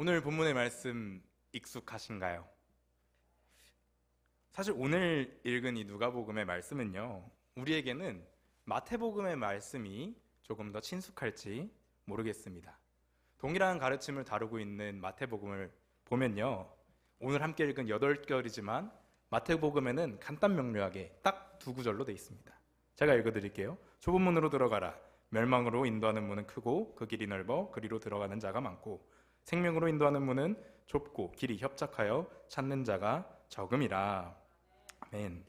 오늘 본문의 말씀 익숙하신가요? 사실 오늘 읽은 이 누가복음의 말씀은요, 우리에게는 마태복음의 말씀이 조금 더 친숙할지 모르겠습니다. 동일한 가르침을 다루고 있는 마태복음을 보면요, 오늘 함께 읽은 8결이지만 마태복음에는 간단 명료하게 딱 두 구절로 되어 있습니다. 제가 읽어드릴게요. 좁은 문으로 들어가라. 멸망으로 인도하는 문은 크고 그 길이 넓어 그리로 들어가는 자가 많고 생명으로 인도하는 문은 좁고 길이 협착하여 찾는 자가 적음이라. 아멘.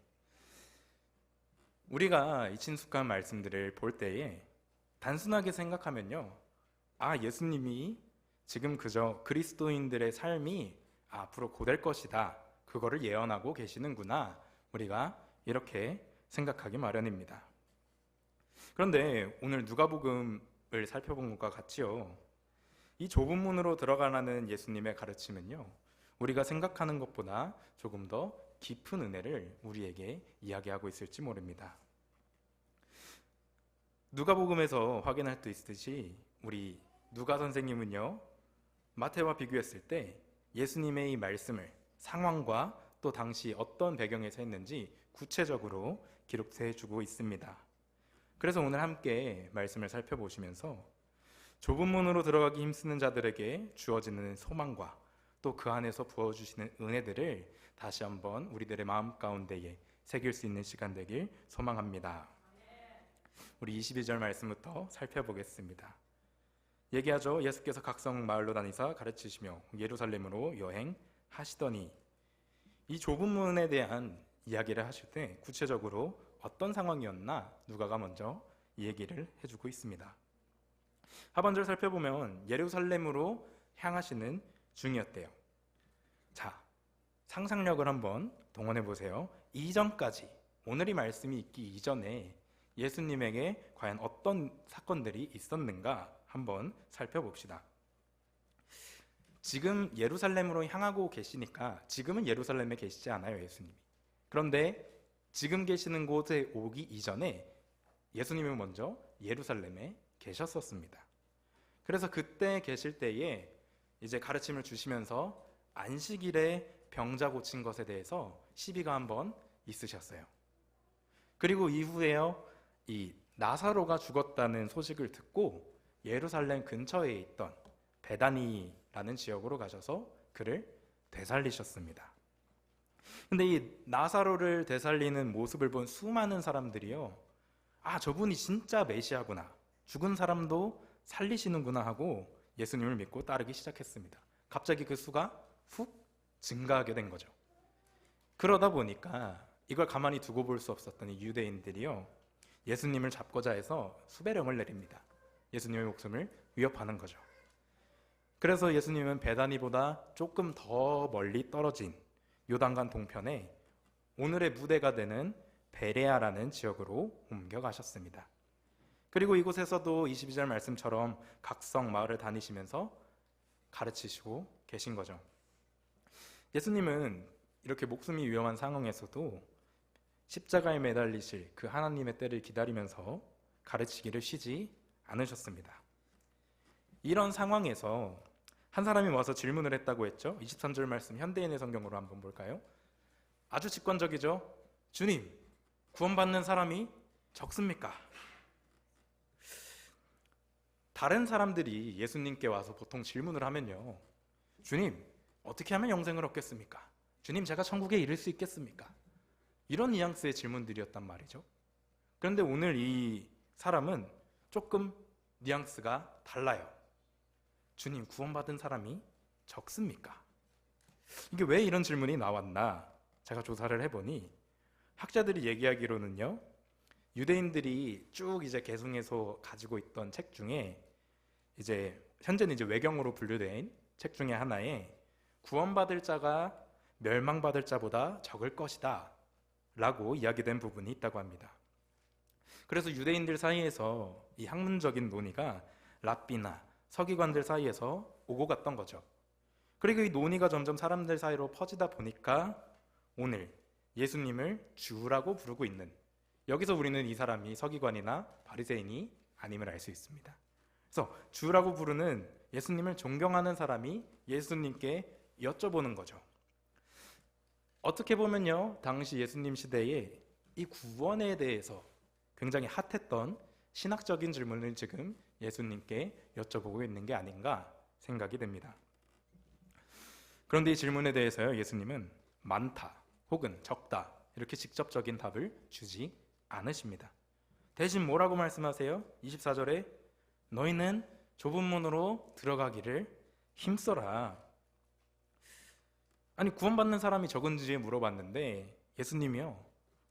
우리가 이 친숙한 말씀들을 볼 때에 단순하게 생각하면요, 예수님이 지금 그저 그리스도인들의 삶이 앞으로 고될 것이다, 그거를 예언하고 계시는구나, 우리가 이렇게 생각하기 마련입니다. 그런데 오늘 누가복음을 살펴본 것과 같이요, 이 좁은 문으로 들어가라는 예수님의 가르침은요, 우리가 생각하는 것보다 조금 더 깊은 은혜를 우리에게 이야기하고 있을지 모릅니다. 누가복음에서 확인할 수 있듯이 우리 누가 선생님은요, 마태와 비교했을 때 예수님의 이 말씀을 상황과 또 당시 어떤 배경에서 했는지 구체적으로 기록해 주고 있습니다. 그래서 오늘 함께 말씀을 살펴보시면서 좁은 문으로 들어가기 힘쓰는 자들에게 주어지는 소망과 또 그 안에서 부어주시는 은혜들을 다시 한번 우리들의 마음 가운데에 새길 수 있는 시간 되길 소망합니다. 우리 22절 말씀부터 살펴보겠습니다. 얘기하죠. 예수께서 각성 마을로 다니사 가르치시며 예루살렘으로 여행하시더니, 이 좁은 문에 대한 이야기를 하실 때 구체적으로 어떤 상황이었나 누가가 먼저 이 얘기를 해주고 있습니다. 하반절 살펴보면 예루살렘으로 향하시는 중이었대요. 자, 상상력을 한번 동원해 보세요. 이전까지, 오늘 이 말씀이 있기 이전에 예수님에게 과연 어떤 사건들이 있었는가 한번 살펴봅시다. 지금 예루살렘으로 향하고 계시니까 지금은 예루살렘에 계시지 않아요, 예수님이. 그런데 지금 계시는 곳에 오기 이전에 예수님은 먼저 예루살렘에 계셨었습니다. 그래서 그때 계실 때에 이제 가르침을 주시면서 안식일에 병자 고친 것에 대해서 시비가 한번 있으셨어요. 그리고 이후에요, 이 나사로가 죽었다는 소식을 듣고 예루살렘 근처에 있던 베다니라는 지역으로 가셔서 그를 되살리셨습니다. 근데 이 나사로를 되살리는 모습을 본 수많은 사람들이요, 저분이 진짜 메시아구나, 죽은 사람도 살리시는구나 하고 예수님을 믿고 따르기 시작했습니다. 갑자기 그 수가 훅 증가하게 된 거죠. 그러다 보니까 이걸 가만히 두고 볼 수 없었던 이 유대인들이요, 예수님을 잡고자 해서 수배령을 내립니다. 예수님의 목숨을 위협하는 거죠. 그래서 예수님은 베다니보다 조금 더 멀리 떨어진 요단강 동편에 오늘의 무대가 되는 베레아라는 지역으로 옮겨가셨습니다. 그리고 이곳에서도 22절 말씀처럼 각성 마을을 다니시면서 가르치시고 계신 거죠. 예수님은 이렇게 목숨이 위험한 상황에서도 십자가에 매달리실 그 하나님의 때를 기다리면서 가르치기를 쉬지 않으셨습니다. 이런 상황에서 한 사람이 와서 질문을 했다고 했죠. 23절 말씀 현대인의 성경으로 한번 볼까요? 아주 직관적이죠. 주님, 구원받는 사람이 적습니까? 다른 사람들이 예수님께 와서 보통 질문을 하면요, 주님, 어떻게 하면 영생을 얻겠습니까? 주님, 제가 천국에 이를 수 있겠습니까? 이런 뉘앙스의 질문들이었단 말이죠. 그런데 오늘 이 사람은 조금 뉘앙스가 달라요. 주님, 구원받은 사람이 적습니까? 이게 왜 이런 질문이 나왔나 제가 조사를 해보니, 학자들이 얘기하기로는요, 유대인들이 쭉 이제 계승해서 가지고 있던 책 중에 이제 현재는 이제 외경으로 분류된 책 중에 하나에 구원받을 자가 멸망받을 자보다 적을 것이다 라고 이야기된 부분이 있다고 합니다. 그래서 유대인들 사이에서 이 학문적인 논의가 랍비나 서기관들 사이에서 오고 갔던 거죠. 그리고 이 논의가 점점 사람들 사이로 퍼지다 보니까 오늘 예수님을 주라고 부르고 있는, 여기서 우리는 이 사람이 서기관이나 바리새인이 아님을 알 수 있습니다. 그래서 주라고 부르는 예수님을 존경하는 사람이 예수님께 여쭤보는 거죠. 어떻게 보면요, 당시 예수님 시대에 이 구원에 대해서 굉장히 핫했던 신학적인 질문을 지금 예수님께 여쭤보고 있는 게 아닌가 생각이 됩니다. 그런데 이 질문에 대해서요, 예수님은 많다 혹은 적다 이렇게 직접적인 답을 주지 않으십니다. 대신 뭐라고 말씀하세요? 24절에 너희는 좁은 문으로 들어가기를 힘써라. 아니, 구원받는 사람이 적은지에 물어봤는데 예수님이요,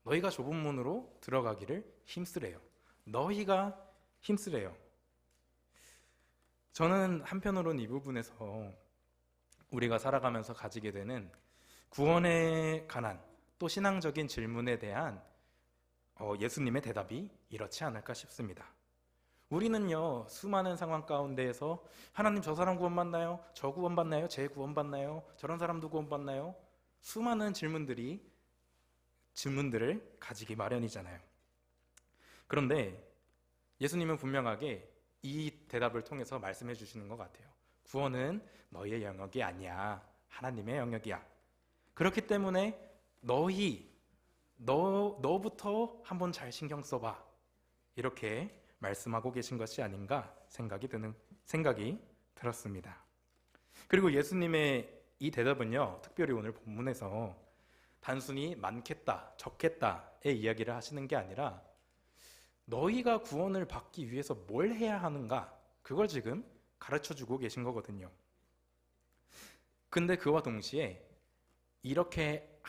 너희가 좁은 문으로 들어가기를 힘쓰래요. 너희가 힘쓰래요. 저는 한편으로는 이 부분에서 우리가 살아가면서 가지게 되는 구원에 관한 또 신앙적인 질문에 대한 예수님의 대답이 이렇지 않을까 싶습니다. 우리는요, 수많은 상황 가운데에서 하나님, 저 사람 구원받나요? 저 구원받나요? 쟤 구원받나요? 저런 사람도 구원받나요? 수많은 질문들을 가지기 마련이잖아요. 그런데 예수님은 분명하게 이 대답을 통해서 말씀해 주시는 것 같아요. 구원은 너희의 영역이 아니야. 하나님의 영역이야. 그렇기 때문에 너부터 한번 잘 신경 써봐. 이렇게 말씀하고 계신 것이 아닌가 생각이 들었습니다. 그리고 예수님의 이 대답은요, 특별히 오늘 본문에서 단순히 많겠다, 적겠다의 이야기를 하시는 게 아니라 너희가 구원을 받기 위해서 뭘 해야 하는가, 그걸 지금 가르쳐주고 계신 거거든요. 근데 그와 동시에 이렇게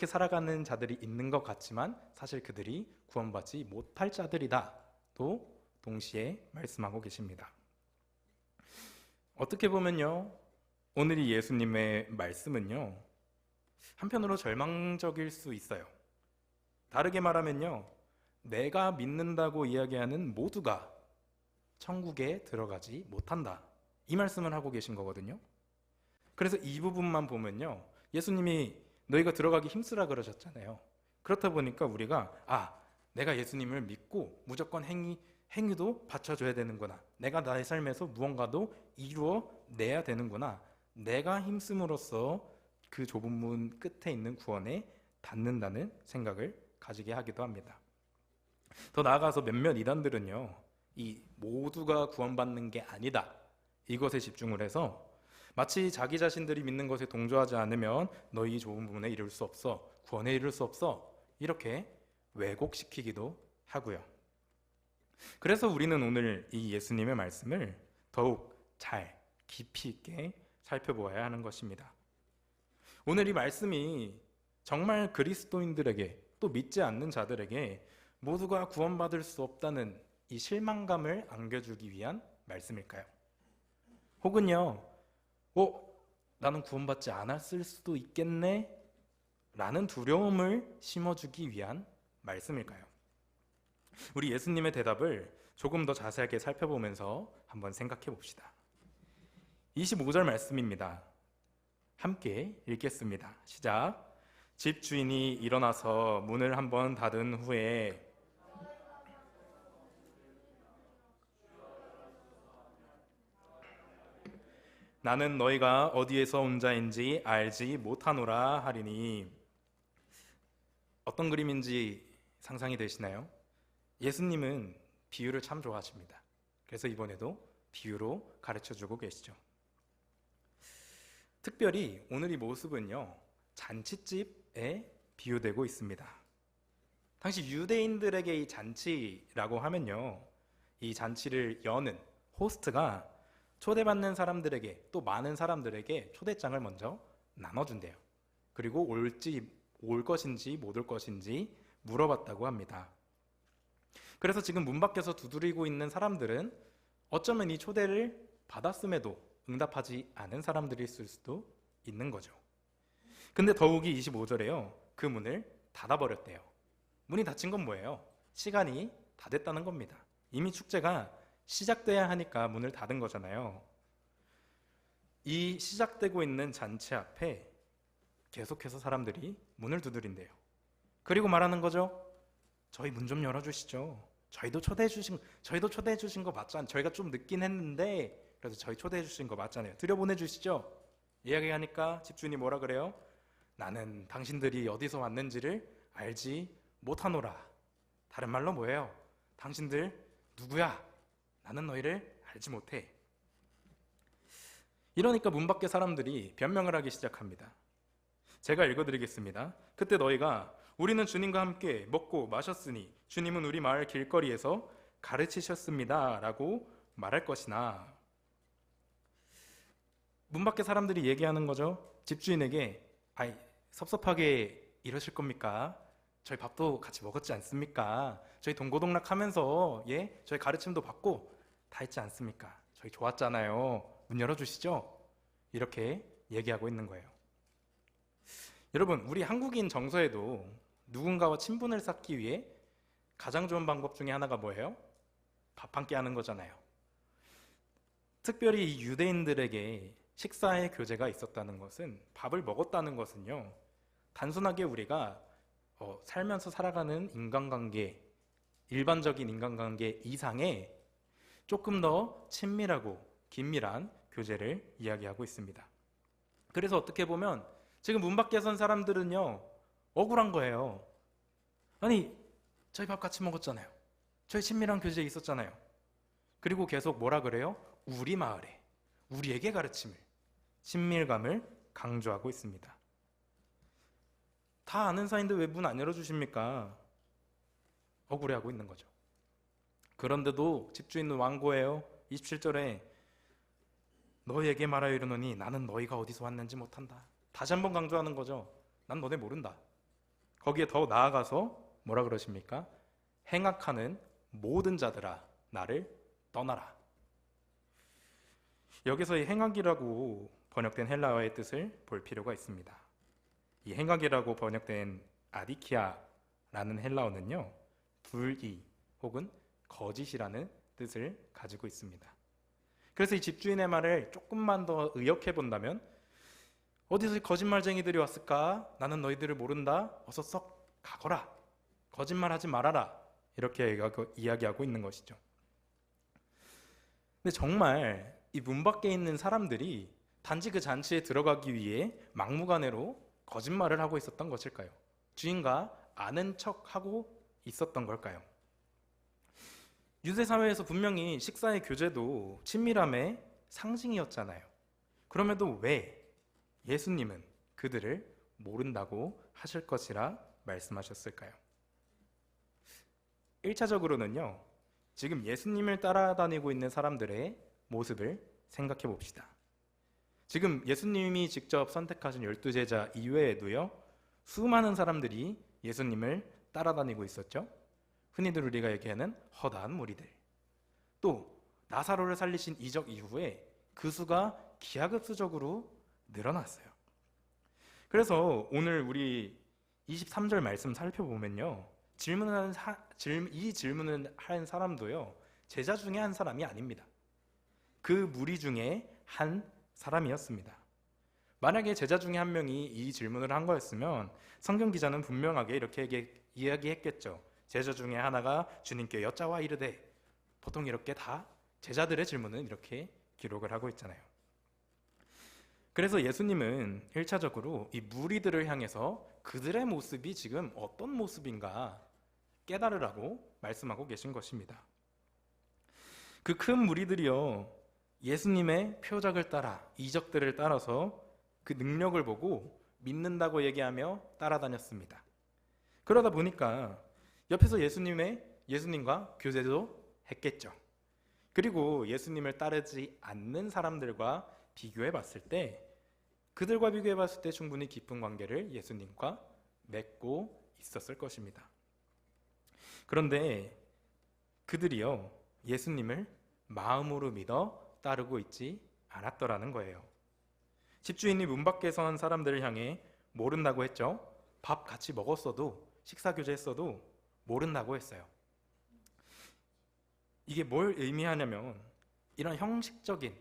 살아가는 자들이 있는 것 같지만 사실 그들이 구원받지 못할 자들이다 또 동시에 말씀하고 계십니다. 어떻게 보면요, 오늘 이 예수님의 말씀은요, 한편으로 절망적일 수 있어요. 다르게 말하면요, 내가 믿는다고 이야기하는 모두가 천국에 들어가지 못한다, 이 말씀을 하고 계신 거거든요. 그래서 이 부분만 보면요, 예수님이 너희가 들어가기 힘쓰라 그러셨잖아요. 그렇다 보니까 우리가 내가 예수님을 믿고 무조건 행위도 받쳐줘야 되는구나, 내가 나의 삶에서 무언가도 이루어내야 되는구나, 내가 힘씀으로써 그 좁은 문 끝에 있는 구원에 닿는다는 생각을 가지게 하기도 합니다. 더 나아가서 몇몇 이단들은요, 이 모두가 구원받는 게 아니다, 이것에 집중을 해서 마치 자기 자신들이 믿는 것에 동조하지 않으면 너희 좁은 부분에 이를 수 없어, 구원에 이를 수 없어, 이렇게 왜곡시키기도 하고요. 그래서 우리는 오늘 이 예수님의 말씀을 더욱 잘 깊이 있게 살펴보아야 하는 것입니다. 오늘 이 말씀이 정말 그리스도인들에게 또 믿지 않는 자들에게 모두가 구원받을 수 없다는 이 실망감을 안겨주기 위한 말씀일까요? 혹은요, 나는 구원받지 않았을 수도 있겠네 라는 두려움을 심어주기 위한 말씀일까요? 우리 예수님의 대답을 조금 더 자세하게 살펴보면서 한번 생각해 봅시다. 25절 말씀입니다. 함께 읽겠습니다. 시작. 집 주인이 일어나서 문을 한번 닫은 후에 나는 너희가 어디에서 온 자인지 알지 못하노라 하리니. 어떤 그림인지 상상이 되시나요? 예수님은 비유를 참 좋아하십니다. 그래서 이번에도 비유로 가르쳐주고 계시죠. 특별히 오늘 이 모습은요, 잔치집에 비유되고 있습니다. 당시 유대인들에게 이 잔치라고 하면요, 이 잔치를 여는 호스트가 초대받는 사람들에게, 또 많은 사람들에게 초대장을 먼저 나눠준대요. 그리고 올 것인지 못 올 것인지 물어봤다고 합니다. 그래서 지금 문 밖에서 두드리고 있는 사람들은 어쩌면 이 초대를 받았음에도 응답하지 않은 사람들이 있을 수도 있는 거죠. 근데 더욱이 25절에요, 그 문을 닫아버렸대요. 문이 닫힌 건 뭐예요? 시간이 다 됐다는 겁니다. 이미 축제가 시작돼야 하니까 문을 닫은 거잖아요. 이 시작되고 있는 잔치 앞에 계속해서 사람들이 문을 두드린대요. 그리고 말하는 거죠. 저희 문 좀 열어주시죠. 저희도 초대해 주신 거 맞잖아요. 저희가 좀 늦긴 했는데 그래도 저희 초대해 주신 거 맞잖아요. 들여보내 주시죠. 이야기하니까 집주인이 뭐라 그래요? 나는 당신들이 어디서 왔는지를 알지 못하노라. 다른 말로 뭐예요? 당신들 누구야? 나는 너희를 알지 못해. 이러니까 문 밖의 사람들이 변명을 하기 시작합니다. 제가 읽어드리겠습니다. 그때 너희가 우리는 주님과 함께 먹고 마셨으니 주님은 우리 마을 길거리에서 가르치셨습니다 라고 말할 것이나. 문 밖의 사람들이 얘기하는 거죠. 집주인에게 아이 섭섭하게 이러실 겁니까? 저희 밥도 같이 먹었지 않습니까? 저희 동고동락하면서 저희 가르침도 받고 다 했지 않습니까? 저희 좋았잖아요. 문 열어주시죠. 이렇게 얘기하고 있는 거예요. 여러분, 우리 한국인 정서에도 누군가와 친분을 쌓기 위해 가장 좋은 방법 중에 하나가 뭐예요? 밥 한 끼 하는 거잖아요. 특별히 이 유대인들에게 식사의 교제가 있었다는 것은, 밥을 먹었다는 것은요, 단순하게 우리가 살면서 살아가는 인간관계, 일반적인 인간관계 이상의 조금 더 친밀하고 긴밀한 교제를 이야기하고 있습니다. 그래서 어떻게 보면 지금 문 밖에 선 사람들은요, 억울한 거예요. 아니, 저희 밥 같이 먹었잖아요. 저희 친밀한 교제에 있었잖아요. 그리고 계속 뭐라 그래요? 우리 마을에, 우리에게 가르침을, 친밀감을 강조하고 있습니다. 다 아는 사이인데 왜 문 안 열어주십니까? 억울해하고 있는 거죠. 그런데도 집주인은 완고해요. 27절에 너희에게 말하여 이르노니 나는 너희가 어디서 왔는지 못한다. 다시 한번 강조하는 거죠. 난 너네 모른다. 거기에 더 나아가서 뭐라 그러십니까? 행악하는 모든 자들아 나를 떠나라. 여기서 이 행악이라고 번역된 헬라어의 뜻을 볼 필요가 있습니다. 이 행악이라고 번역된 아디키아라는 헬라어는요, 불의 혹은 거짓이라는 뜻을 가지고 있습니다. 그래서 이 집주인의 말을 조금만 더 의역해 본다면, 어디서 거짓말쟁이들이 왔을까? 나는 너희들을 모른다. 어서 썩 가거라. 거짓말하지 말아라. 이렇게 이야기하고 있는 것이죠. 근데 정말 이 문 밖에 있는 사람들이 단지 그 잔치에 들어가기 위해 막무가내로 거짓말을 하고 있었던 것일까요? 주인과 아는 척하고 있었던 걸까요? 유대 사회에서 분명히 식사의 교제도 친밀함의 상징이었잖아요. 그럼에도 왜 예수님은 그들을 모른다고 하실 것이라 말씀하셨을까요? 1차적으로는요, 지금 예수님을 따라다니고 있는 사람들의 모습을 생각해 봅시다. 지금 예수님이 직접 선택하신 12제자 이외에도요, 수많은 사람들이 예수님을 따라다니고 있었죠. 흔히들 우리가 얘기하는 허다한 무리들. 또 나사로를 살리신 이적 이후에 그 수가 기하급수적으로 늘어났어요. 그래서 오늘 우리 23절 말씀 살펴보면요, 이 질문을 한 사람도요, 제자 중에 한 사람이 아닙니다. 그 무리 중에 한 사람이었습니다. 만약에 제자 중에 한 명이 이 질문을 한 거였으면 성경 기자는 분명하게 이렇게 이야기했겠죠. 제자 중에 하나가 주님께 여짜와 이르되. 보통 이렇게 다 제자들의 질문은 이렇게 기록을 하고 있잖아요. 그래서 예수님은 1차적으로 이 무리들을 향해서 그들의 모습이 지금 어떤 모습인가 깨달으라고 말씀하고 계신 것입니다. 그 큰 무리들이요, 예수님의 표적을 따라, 이적들을 따라서 그 능력을 보고 믿는다고 얘기하며 따라다녔습니다. 그러다 보니까 옆에서 예수님과 교제도 했겠죠. 그리고 예수님을 따르지 않는 사람들과 비교해 봤을 때, 그들과 비교해 봤을 때 충분히 깊은 관계를 예수님과 맺고 있었을 것입니다. 그런데 그들이요, 예수님을 마음으로 믿어 따르고 있지 않았더라는 거예요. 집주인이 문 밖에 선 사람들을 향해 모른다고 했죠. 밥 같이 먹었어도, 식사 교제했어도 모른다고 했어요. 이게 뭘 의미하냐면, 이런 형식적인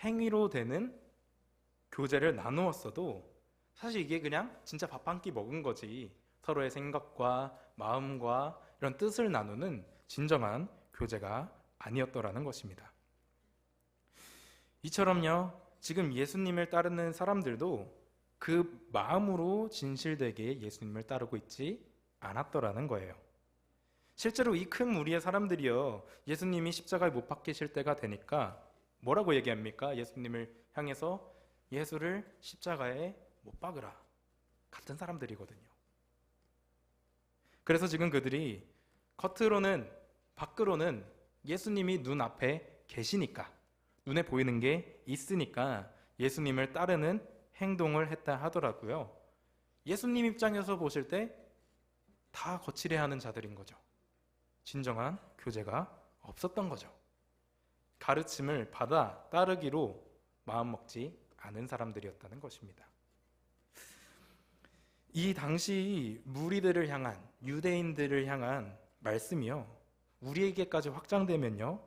행위로 되는 교제를 나누었어도 사실 이게 그냥 진짜 밥 한 끼 먹은 거지, 서로의 생각과 마음과 이런 뜻을 나누는 진정한 교제가 아니었더라는 것입니다. 이처럼요, 지금 예수님을 따르는 사람들도 그 마음으로 진실되게 예수님을 따르고 있지 않았더라는 거예요. 실제로 이 큰 무리의 사람들이요, 예수님이 십자가에 못 박히실 때가 되니까 뭐라고 얘기합니까? 예수님을 향해서 예수를 십자가에 못 박으라. 같은 사람들이거든요. 그래서 지금 그들이 겉으로는, 밖으로는 예수님이 눈앞에 계시니까, 눈에 보이는 게 있으니까 예수님을 따르는 행동을 했다 하더라고요. 예수님 입장에서 보실 때 다 거칠해하는 자들인 거죠. 진정한 교제가 없었던 거죠. 가르침을 받아 따르기로 마음먹지 않은 사람들이었다는 것입니다. 이 당시 무리들을 향한, 유대인들을 향한 말씀이요, 우리에게까지 확장되면요,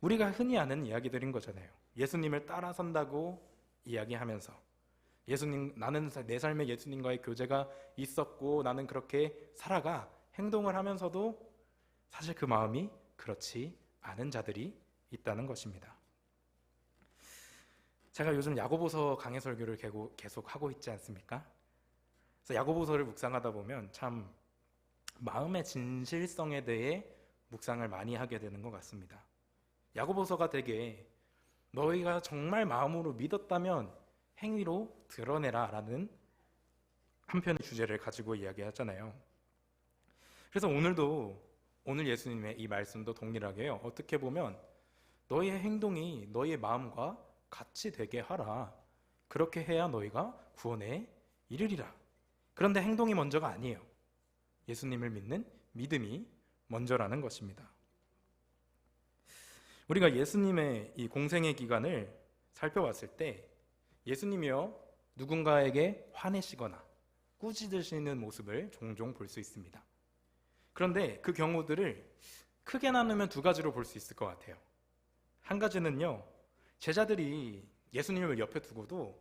우리가 흔히 아는 이야기들인 거잖아요. 예수님을 따라선다고 이야기하면서, 예수님, 나는 내 삶에 예수님과의 교제가 있었고 나는 그렇게 살아가, 행동을 하면서도 사실 그 마음이 그렇지 않은 자들이 있다는 것입니다. 제가 요즘 야고보서 강해 설교를 계속 하고 있지 않습니까? 그래서 야고보서를 묵상하다 보면 참 마음의 진실성에 대해 묵상을 많이 하게 되는 것 같습니다. 야고보서가 되게 너희가 정말 마음으로 믿었다면 행위로 드러내라 라는 한편의 주제를 가지고 이야기하잖아요. 그래서 오늘 예수님의 이 말씀도 동일하게요, 어떻게 보면 너희의 행동이 너희의 마음과 같이 되게 하라. 그렇게 해야 너희가 구원에 이르리라. 그런데 행동이 먼저가 아니에요. 예수님을 믿는 믿음이 먼저라는 것입니다. 우리가 예수님의 이 공생의 기간을 살펴봤을 때 예수님이요, 누군가에게 화내시거나 꾸짖으시는 모습을 종종 볼 수 있습니다. 그런데 그 경우들을 크게 나누면 두 가지로 볼 수 있을 것 같아요. 한 가지는요, 제자들이 예수님을 옆에 두고도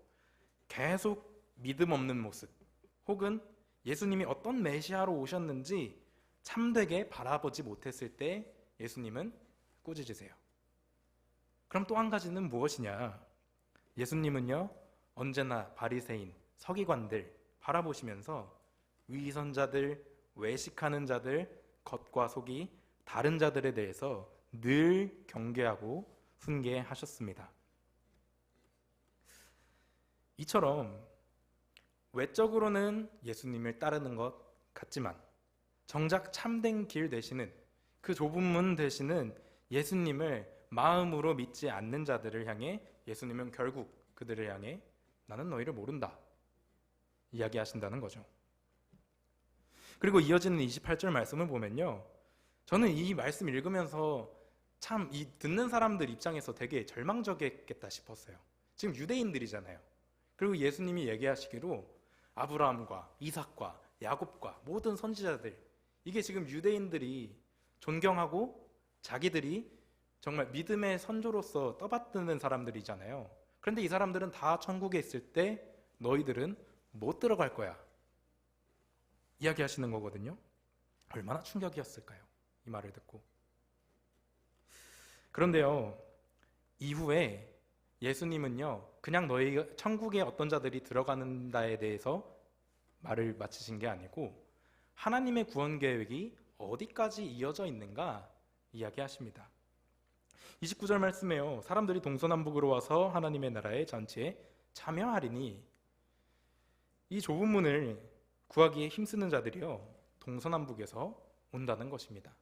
계속 믿음 없는 모습, 혹은 예수님이 어떤 메시아로 오셨는지 참되게 바라보지 못했을 때 예수님은 꾸짖으세요. 그럼 또 한 가지는 무엇이냐? 예수님은요, 언제나 바리새인, 서기관들 바라보시면서 위선자들, 외식하는 자들, 겉과 속이 다른 자들에 대해서 늘 경계하고 훈계하셨습니다. 이처럼 외적으로는 예수님을 따르는 것 같지만 정작 참된 길 되시는, 그 좁은 문 되시는 예수님을 마음으로 믿지 않는 자들을 향해 예수님은 결국 그들을 향해 나는 너희를 모른다 이야기하신다는 거죠. 그리고 이어지는 28절 말씀을 보면요, 저는 이 말씀 읽으면서 참 이 듣는 사람들 입장에서 되게 절망적이겠다 싶었어요. 지금 유대인들이잖아요. 그리고 예수님이 얘기하시기로 아브라함과 이삭과 야곱과 모든 선지자들, 이게 지금 유대인들이 존경하고 자기들이 정말 믿음의 선조로서 떠받드는 사람들이잖아요. 그런데 이 사람들은 다 천국에 있을 때 너희들은 못 들어갈 거야 이야기하시는 거거든요. 얼마나 충격이었을까요? 이 말을 듣고. 그런데요, 이후에 예수님은요, 그냥 너희 천국에 어떤 자들이 들어가는다에 대해서 말을 마치신 게 아니고 하나님의 구원 계획이 어디까지 이어져 있는가 이야기하십니다. 29절 말씀에요, 사람들이 동서남북으로 와서 하나님의 나라의 잔치에 참여하리니, 이 좁은 문을 구하기에 힘쓰는 자들이요, 동서남북에서 온다는 것입니다.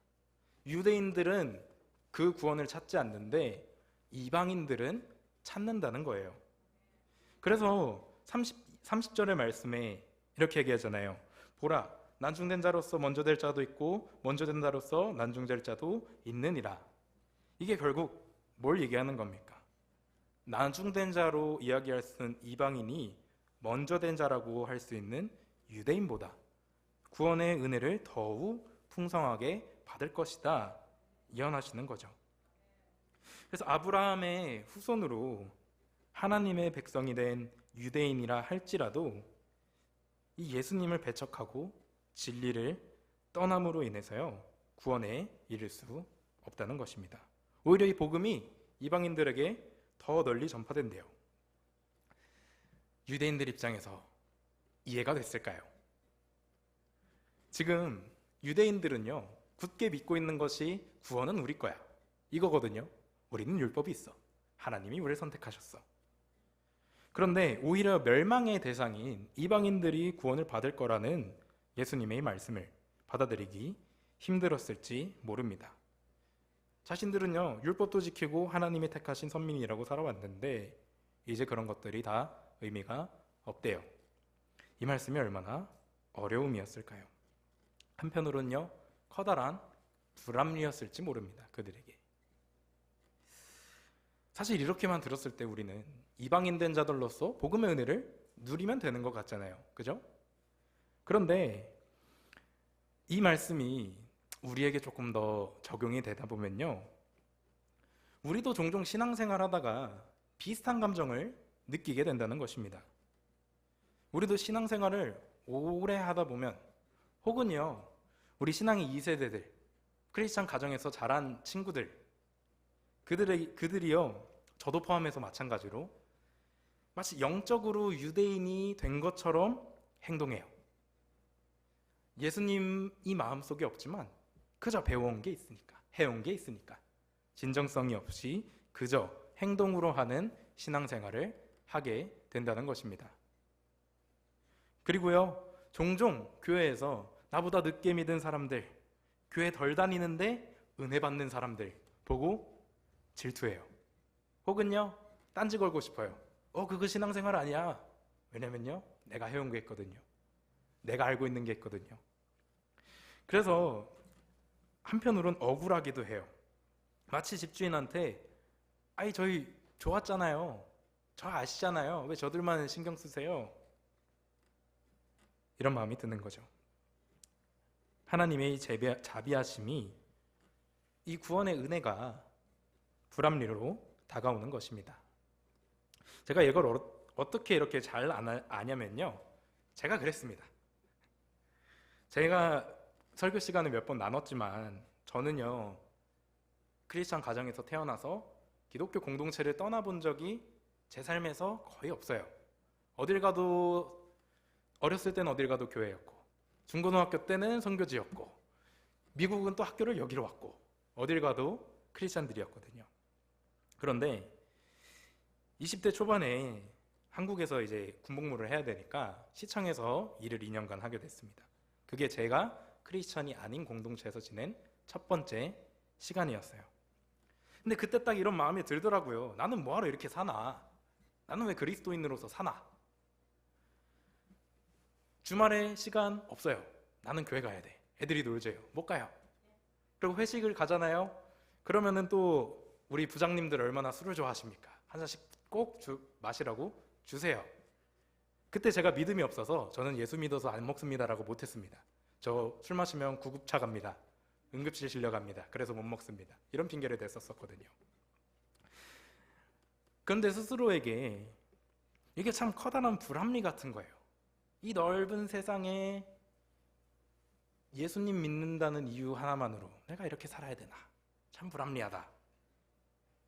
유대인들은 그 구원을 찾지 않는데 이방인들은 찾는다는 거예요. 그래서 30절의 말씀에 이렇게 얘기하잖아요. 보라, 난중된 자로서 먼저 될 자도 있고 먼저 된 자로서 난중될 자도 있느니라. 이게 결국 뭘 얘기하는 겁니까? 난중된 자로 이야기할 수 있는 이방인이 먼저 된 자라고 할 수 있는 유대인보다 구원의 은혜를 더욱 풍성하게 받을 것이다 예언하시는 거죠. 그래서 아브라함의 후손으로 하나님의 백성이 된 유대인이라 할지라도 이 예수님을 배척하고 진리를 떠남으로 인해서요, 구원에 이를 수 없다는 것입니다. 오히려 이 복음이 이방인들에게 더 널리 전파된대요. 유대인들 입장에서 이해가 됐을까요? 지금 유대인들은요, 굳게 믿고 있는 것이 구원은 우리 거야, 이거거든요. 우리는 율법이 있어. 하나님이 우리를 선택하셨어. 그런데 오히려 멸망의 대상인 이방인들이 구원을 받을 거라는 예수님의 말씀을 받아들이기 힘들었을지 모릅니다. 자신들은요, 율법도 지키고 하나님이 택하신 선민이라고 살아왔는데 이제 그런 것들이 다 의미가 없대요. 이 말씀이 얼마나 어려움이었을까요? 한편으로는요, 커다란 불합리였을지 모릅니다. 그들에게. 사실 이렇게만 들었을 때 우리는 이방인 된 자들로서 복음의 은혜를 누리면 되는 것 같잖아요. 그죠? 그런데 이 말씀이 우리에게 조금 더 적용이 되다 보면요, 우리도 종종 신앙생활 하다가 비슷한 감정을 느끼게 된다는 것입니다. 우리도 신앙생활을 오래 하다 보면, 혹은요, 우리 신앙의 2세대들, 크리스찬 가정에서 자란 친구들, 그들이요, 저도 포함해서 마찬가지로 마치 영적으로 유대인이 된 것처럼 행동해요. 예수님이 마음속에 없지만 그저 배워온 게 있으니까, 해온 게 있으니까 진정성이 없이 그저 행동으로 하는 신앙생활을 하게 된다는 것입니다. 그리고요, 종종 교회에서 나보다 늦게 믿은 사람들, 교회 덜 다니는데 은혜 받는 사람들 보고 질투해요. 혹은요, 딴지 걸고 싶어요. 그거 신앙생활 아니야. 왜냐면요, 내가 해온 게 있거든요. 내가 알고 있는 게 있거든요. 그래서 한편으론 억울하기도 해요. 마치 집주인한테 저희 좋았잖아요. 저 아시잖아요. 왜 저들만 신경 쓰세요? 이런 마음이 드는 거죠. 하나님의 자비하심이, 이 구원의 은혜가 불합리로 다가오는 것입니다. 제가 이걸 어떻게 이렇게 잘 아냐면요, 제가 그랬습니다. 제가 설교 시간을 몇 번 나눴지만 저는요, 크리스찬 가정에서 태어나서 기독교 공동체를 떠나본 적이 제 삶에서 거의 없어요. 어딜 가도, 어렸을 때는 어딜 가도 교회였고, 중고등학교 때는 선교지였고, 미국은 또 학교를 여기로 왔고, 어딜 가도 크리스찬들이었거든요. 그런데 20대 초반에 한국에서 이제 군복무를 해야 되니까 시청에서 일을 2년간 하게 됐습니다. 그게 제가 크리스천이 아닌 공동체에서 지낸 첫 번째 시간이었어요. 근데 그때 딱 이런 마음이 들더라고요. 나는 뭐하러 이렇게 사나? 나는 왜 그리스도인으로서 사나? 주말에 시간 없어요. 나는 교회 가야 돼. 애들이 놀재요. 못 가요. 그리고 회식을 가잖아요. 그러면은 또 우리 부장님들 얼마나 술을 좋아하십니까? 한 잔씩 꼭 마시라고 주세요. 그때 제가 믿음이 없어서 저는 예수 믿어서 안 먹습니다라고 못했습니다. 저 술 마시면 구급차 갑니다. 응급실 실려갑니다. 그래서 못 먹습니다. 이런 핑계를 댔었거든요. 그런데 스스로에게 이게 참 커다란 불합리 같은 거예요. 이 넓은 세상에 예수님 믿는다는 이유 하나만으로 내가 이렇게 살아야 되나? 참 불합리하다.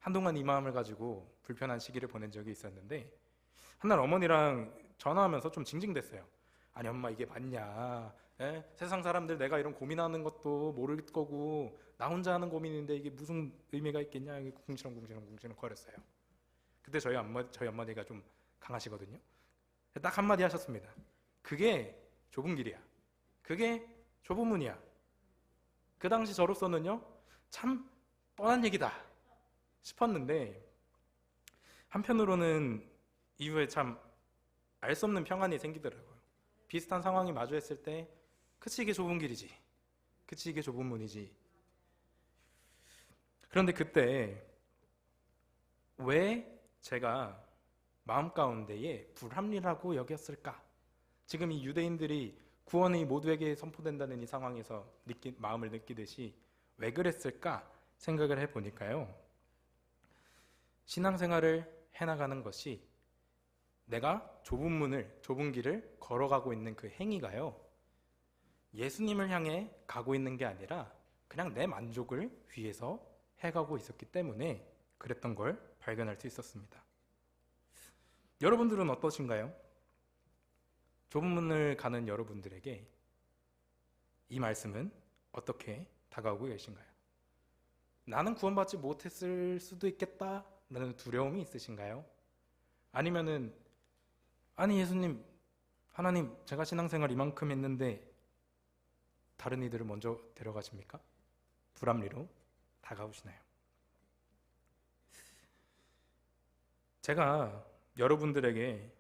한동안 이 마음을 가지고 불편한 시기를 보낸 적이 있었는데, 한날 어머니랑 전화하면서 좀 징징댔어요. 아니 엄마, 이게 맞냐? 세상 사람들 내가 이런 고민하는 것도 모를 거고 나 혼자 하는 고민인데 이게 무슨 의미가 있겠냐? 궁시렁 거렸어요. 그때 저희 어머니가 좀 강하시거든요. 딱 한마디 하셨습니다. 그게 좁은 길이야. 그게 좁은 문이야. 그 당시 저로서는요, 참 뻔한 얘기다 싶었는데, 한편으로는 이후에 참 알 수 없는 평안이 생기더라고요. 비슷한 상황이 마주했을 때, 그치 이게 좁은 길이지, 그치 이게 좁은 문이지. 그런데 그때 왜 제가 마음 가운데에 불합리라고 여겼을까? 지금 이 유대인들이 구원이 모두에게 선포된다는 이 상황에서 마음을 느끼듯이 왜 그랬을까 생각을 해보니까요, 신앙생활을 해나가는 것이 내가 좁은 길을 걸어가고 있는 그 행위가요, 예수님을 향해 가고 있는 게 아니라 그냥 내 만족을 위해서 해가고 있었기 때문에 그랬던 걸 발견할 수 있었습니다. 여러분들은 어떠신가요? 좁은 문을 가는 여러분들에게 이 말씀은 어떻게 다가오고 계신가요? 나는 구원받지 못했을 수도 있겠다라는 두려움이 있으신가요? 아니면은 아니 예수님, 하나님, 제가 신앙생활 이만큼 했는데 다른 이들을 먼저 데려가십니까? 불합리로 다가오시나요? 제가 여러분들에게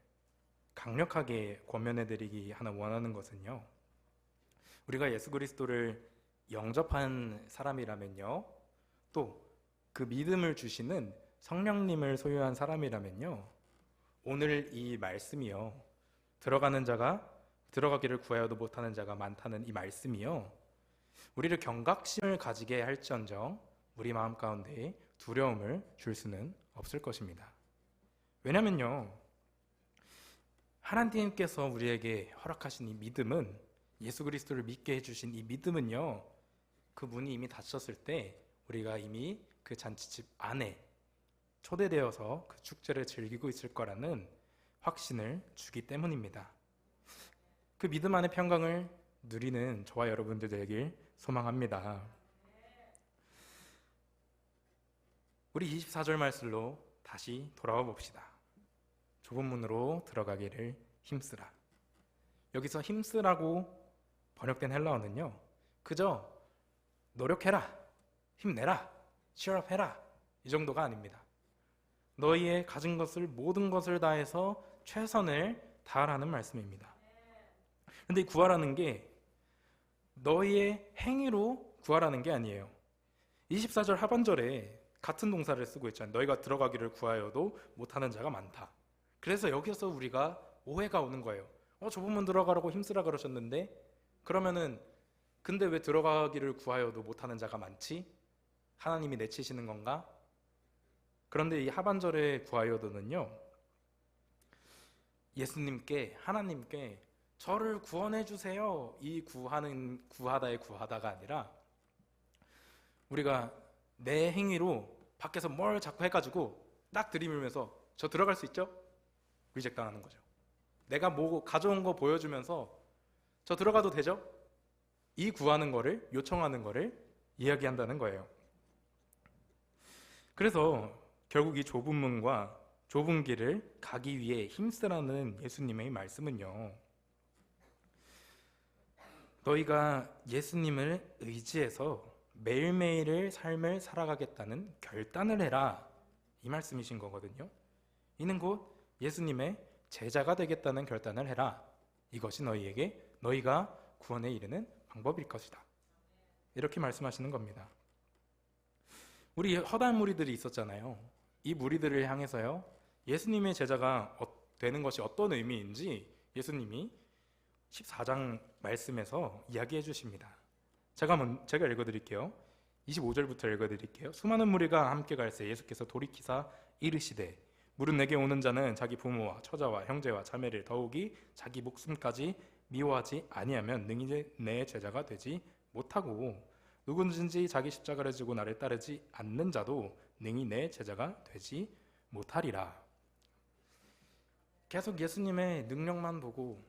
강력하게 권면해드리기 하나 원하는 것은요, 우리가 예수 그리스도를 영접한 사람이라면요, 또 그 믿음을 주시는 성령님을 소유한 사람이라면요, 오늘 이 말씀이요, 들어가는 자가 들어가기를 구하여도 못하는 자가 많다는 이 말씀이요, 우리를 경각심을 가지게 할지언정 우리 마음 가운데 두려움을 줄 수는 없을 것입니다. 왜냐면요, 하나님께서 우리에게 허락하신 이 믿음은, 예수 그리스도를 믿게 해주신 이 믿음은요, 그 문이 이미 닫혔을 때 우리가 이미 그 잔치집 안에 초대되어서 그 축제를 즐기고 있을 거라는 확신을 주기 때문입니다. 그 믿음 안의 평강을 누리는 저와 여러분들 되길 소망합니다. 우리 24절 말씀로 다시 돌아와 봅시다. 좁은 문으로 들어가기를 힘쓰라. 여기서 힘쓰라고 번역된 헬라어는요, 그저 노력해라, 힘내라, 취업해라, 이 정도가 아닙니다. 너희의 가진 것을, 모든 것을 다해서 최선을 다하라는 말씀입니다. 근데 구하라는 게 너희의 행위로 구하라는 게 아니에요. 24절 하반절에 같은 동사를 쓰고 있잖아요. 너희가 들어가기를 구하여도 못하는 자가 많다. 그래서 여기서 우리가 오해가 오는 거예요. 좁은 문 들어가라고 힘쓰라 그러셨는데, 그러면은 근데 왜 들어가기를 구하여도 못하는 자가 많지? 하나님이 내치시는 건가? 그런데 이 하반절의 구하여도는요, 예수님께, 하나님께 저를 구원해 주세요, 이 구하다의 구하다가 아니라, 우리가 내 행위로 밖에서 뭘 자꾸 해가지고 딱 들이밀면서 저 들어갈 수 있죠? 리젝 당하는 거죠. 내가 뭐 가져온 거 보여주면서 저 들어가도 되죠? 이 구하는 거를, 요청하는 거를 이야기한다는 거예요. 그래서 결국 이 좁은 문과 좁은 길을 가기 위해 힘쓰라는 예수님의 말씀은요, 너희가 예수님을 의지해서 매일매일의 삶을 살아가겠다는 결단을 해라, 이 말씀이신 거거든요. 이는 곧 예수님의 제자가 되겠다는 결단을 해라. 이것이 너희가 구원에 이르는 방법일 것이다. 이렇게 말씀하시는 겁니다. 우리 허다한 무리들이 있었잖아요. 이 무리들을 향해서요, 예수님의 제자가 되는 것이 어떤 의미인지 예수님이 14장 말씀에서 이야기해 주십니다. 제가 읽어드릴게요. 25절부터 읽어드릴게요. 수많은 무리가 함께 갈새 예수께서 돌이키사 이르시되, 무릇 내게 오는 자는 자기 부모와 처자와 형제와 자매를 더욱이 자기 목숨까지 미워하지 아니하면 능히 내 제자가 되지 못하고, 누구든지 자기 십자가를 지고 나를 따르지 않는 자도 능히 내 제자가 되지 못하리라. 계속 예수님의 능력만 보고,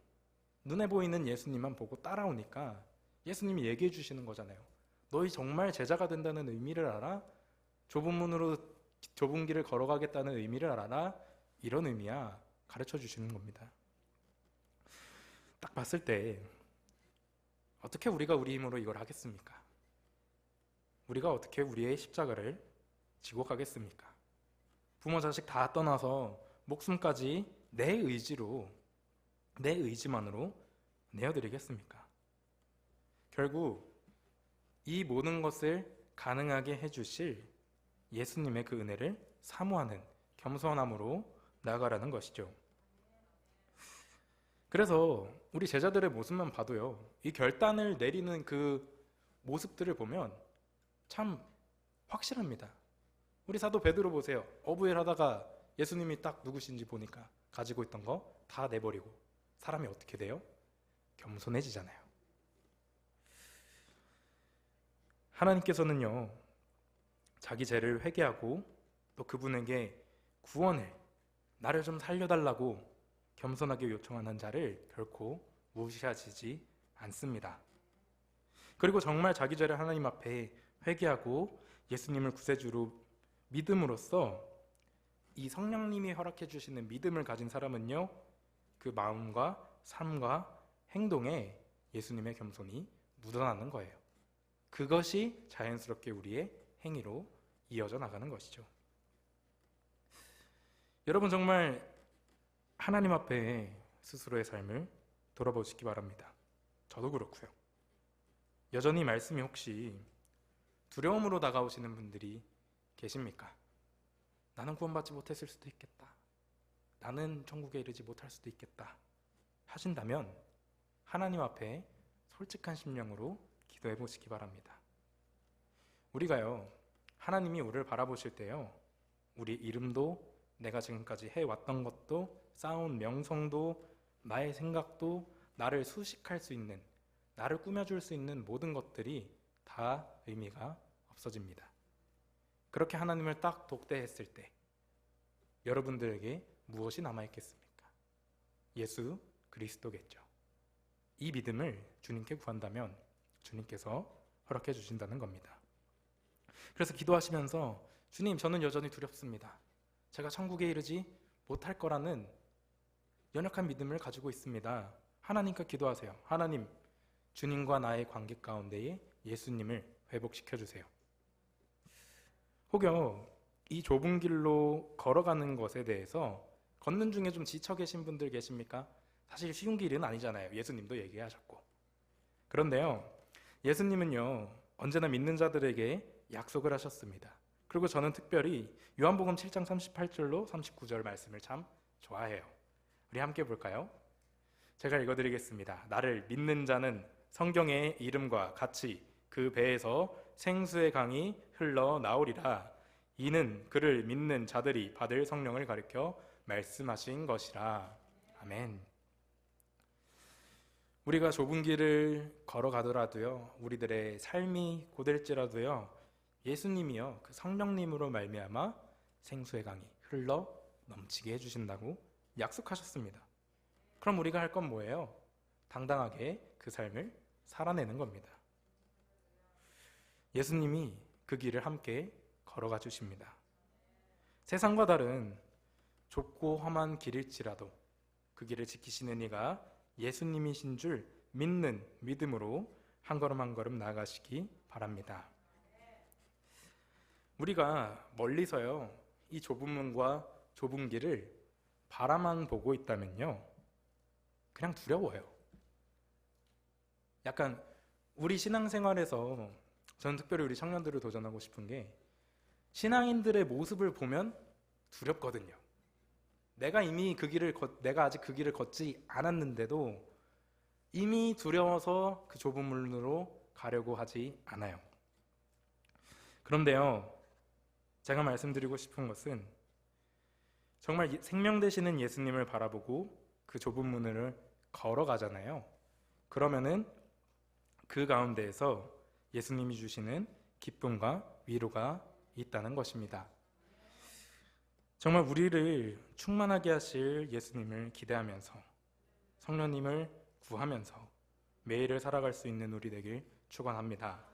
눈에 보이는 예수님만 보고 따라오니까 예수님이 얘기해 주시는 거잖아요. 너희 정말 제자가 된다는 의미를 알아? 좁은 길을 걸어가겠다는 의미를 알아라? 이런 의미야. 가르쳐 주시는 겁니다. 딱 봤을 때 어떻게 우리가 우리 힘으로 이걸 하겠습니까? 우리가 어떻게 우리의 십자가를 지고 가겠습니까? 부모 자식 다 떠나서 목숨까지 내 의지로, 내 의지만으로 내어드리겠습니까? 결국 이 모든 것을 가능하게 해주실 예수님의 그 은혜를 사모하는 겸손함으로 나아가라는 것이죠. 그래서 우리 제자들의 모습만 봐도요, 이 결단을 내리는 그 모습들을 보면 참 확실합니다. 우리 사도 베드로 보세요. 어부일 하다가 예수님이 딱 누구신지 보니까 가지고 있던 거 다 내버리고 사람이 어떻게 돼요? 겸손해지잖아요. 하나님께서는요, 자기 죄를 회개하고 또 그분에게 구원을, 나를 좀 살려달라고 겸손하게 요청하는 자를 결코 무시하시지 않습니다. 그리고 정말 자기 죄를 하나님 앞에 회개하고 예수님을 구세주로 믿음으로써 이 성령님이 허락해 주시는 믿음을 가진 사람은요, 그 마음과 삶과 행동에 예수님의 겸손이 묻어나는 거예요. 그것이 자연스럽게 우리의 행위로 이어져 나가는 것이죠. 여러분, 정말 하나님 앞에 스스로의 삶을 돌아보시기 바랍니다. 저도 그렇고요. 여전히 말씀이 혹시 두려움으로 다가오시는 분들이 계십니까? 나는 구원받지 못했을 수도 있겠다. 나는 천국에 이르지 못할 수도 있겠다. 하신다면 하나님 앞에 솔직한 심령으로 기도해 보시기 바랍니다. 우리가요, 하나님이 우리를 바라보실 때요, 우리 이름도, 내가 지금까지 해왔던 것도, 쌓아온 명성도, 나의 생각도, 나를 수식할 수 있는, 나를 꾸며줄 수 있는 모든 것들이 다 의미가 없어집니다. 그렇게 하나님을 딱 독대했을 때 여러분들에게 무엇이 남아있겠습니까? 예수 그리스도겠죠. 이 믿음을 주님께 구한다면 주님께서 허락해 주신다는 겁니다. 그래서 기도하시면서, 주님, 저는 여전히 두렵습니다. 제가 천국에 이르지 못할 거라는 연약한 믿음을 가지고 있습니다. 하나님께 기도하세요. 하나님, 주님과 나의 관계 가운데에 예수님을 회복시켜 주세요. 혹여 이 좁은 길로 걸어가는 것에 대해서 걷는 중에 좀 지쳐 계신 분들 계십니까? 사실 쉬운 길은 아니잖아요. 예수님도 얘기하셨고. 그런데요, 예수님은요, 언제나 믿는 자들에게 약속을 하셨습니다. 그리고 저는 특별히 요한복음 7장 38절로 39절 말씀을 참 좋아해요. 우리 함께 볼까요? 제가 읽어드리겠습니다. 나를 믿는 자는 성경의 이름과 같이 그 배에서 생수의 강이 흘러나오리라. 이는 그를 믿는 자들이 받을 성령을 가리켜 말씀하신 것이라. 아멘. 우리가 좁은 길을 걸어가더라도요, 우리들의 삶이 고될지라도요, 예수님이요, 그 성령님으로 말미암아 생수의 강이 흘러 넘치게 해주신다고 약속하셨습니다. 그럼 우리가 할 건 뭐예요? 당당하게 그 삶을 살아내는 겁니다. 예수님이 그 길을 함께 걸어가 주십니다. 세상과 다른 좁고 험한 길일지라도 그 길을 지키시는 이가 예수님이신 줄 믿는 믿음으로 한 걸음 한 걸음 나아가시기 바랍니다. 우리가 멀리서요, 이 좁은 문과 좁은 길을 바라만 보고 있다면요, 그냥 두려워요. 약간 우리 신앙생활에서 저는 특별히 우리 청년들을 도전하고 싶은 게, 신앙인들의 모습을 보면 두렵거든요. 내가 아직 그 길을 걷지 않았는데도 이미 두려워서 그 좁은 문으로 가려고 하지 않아요. 그런데요, 제가 말씀드리고 싶은 것은, 정말 생명 되시는 예수님을 바라보고 그 좁은 문을 걸어가잖아요. 그러면은 그 가운데에서 예수님이 주시는 기쁨과 위로가 있다는 것입니다. 정말 우리를 충만하게 하실 예수님을 기대하면서 성령님을 구하면서 매일을 살아갈 수 있는 우리 되길 축원합니다.